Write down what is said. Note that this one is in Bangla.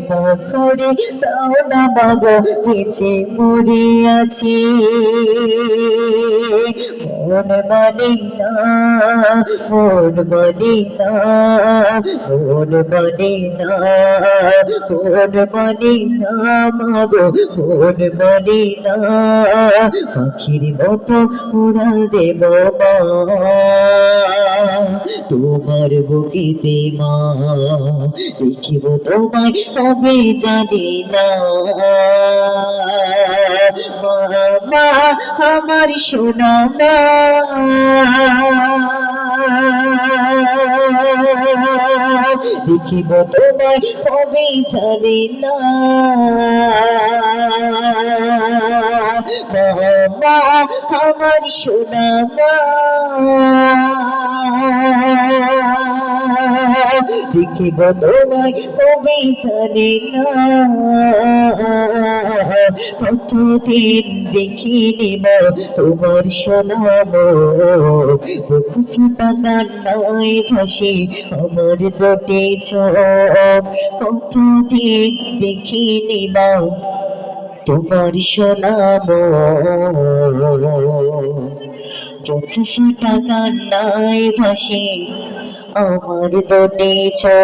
ক্ষমা করে দাও না মাগো, বেঁচে মরে আছি। মন মানে না, মন মানে না, মন মানে না, মন মানে না মাগো, মন মানে না। পাখির মতো উড়াল দেব মা তোমার বুকেতে মা, দেখিব তোমায় কবে জানি না। মা আমার সোনা মা, দেখিব তোমায় কবে জানি না। মা আমার সোনা মা, দেখিব তোমায় কবে জানি না। কতদিন দেখিনি মা তোমার সোনা মুখ, বুক ফুটা কান্নায় ভাসে আমার দুটি চোখ। কতদিন দেখিনি মা তোমার সোনা মুখ, বুক ফুটা কান্নায় ভাসে আমার দুটি চোখ।